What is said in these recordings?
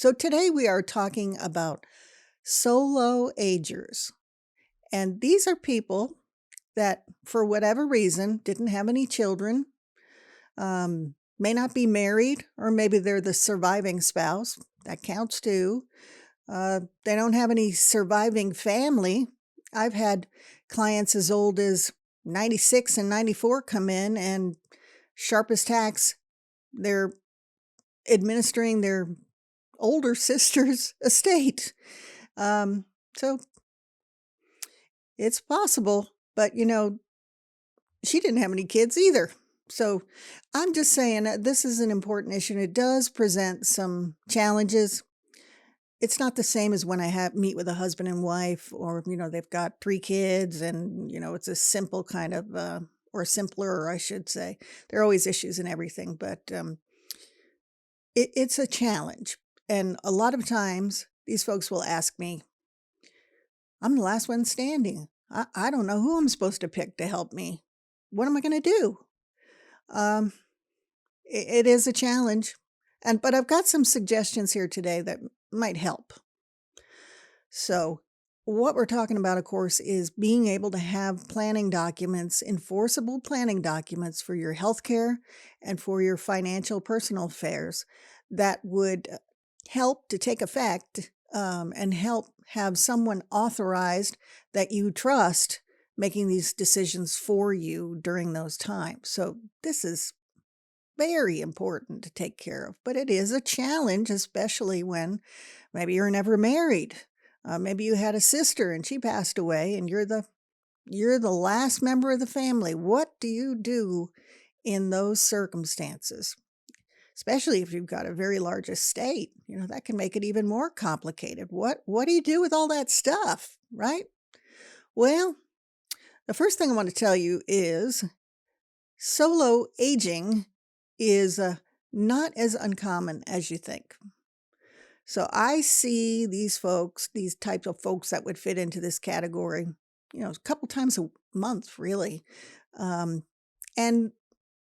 So today we are talking about solo agers. And these are people that, for whatever reason, didn't have any children, may not be married, or maybe they're the surviving spouse. That counts too. They don't have any surviving family. I've had clients as old as 96 and 94 come in, and sharp as tacks, they're administering their older sister's estate. Um, so it's possible, but she didn't have any kids either. So I'm just saying that this is an important issue and it does present some challenges. It's not the same as when I meet with a husband and wife, or they've got 3 kids, and it's a simple kind of or simpler, I should say. There are always issues and everything, but it's a challenge. And a lot of times these folks will ask me, I'm the last one standing. I don't know who I'm supposed to pick to help me. What am I going to do? Um, it is a challenge, but I've got some suggestions here today that might help. So, what we're talking about, of course, is being able to have planning documents, enforceable planning documents for your healthcare and for your financial personal affairs that would help to take effect and help have someone authorized that you trust making these decisions for you during those times. So, this is very important to take care of, but it is a challenge, especially when maybe you're never married. Maybe you had a sister and she passed away, and you're the last member of the family. What do you do in those circumstances? Especially if you've got a very large estate, that can make it even more complicated. What do you do with all that stuff, right? Well, the first thing I want to tell you is solo aging is not as uncommon as you think. So I see these folks, these types of folks that would fit into this category, a couple times a month, really. And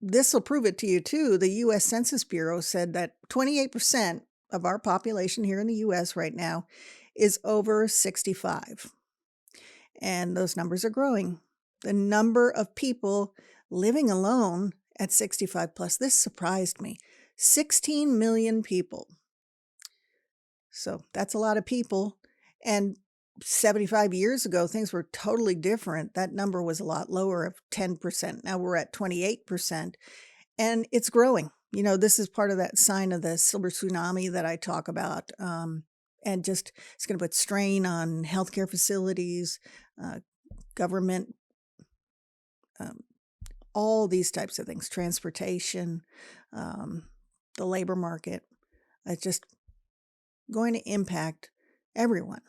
this will prove it to you too. The U.S. Census Bureau said that 28% of our population here in the U.S. right now is over 65. And those numbers are growing. The number of people living alone at 65 plus, this surprised me. 16 million people. So that's a lot of people. And 75 years ago, things were totally different. That number was a lot lower, of 10%. Now we're at 28%, and it's growing. This is part of that sign of the silver tsunami that I talk about. And just it's going to put strain on healthcare facilities, government, all these types of things, transportation, the labor market. It's just going to impact everyone.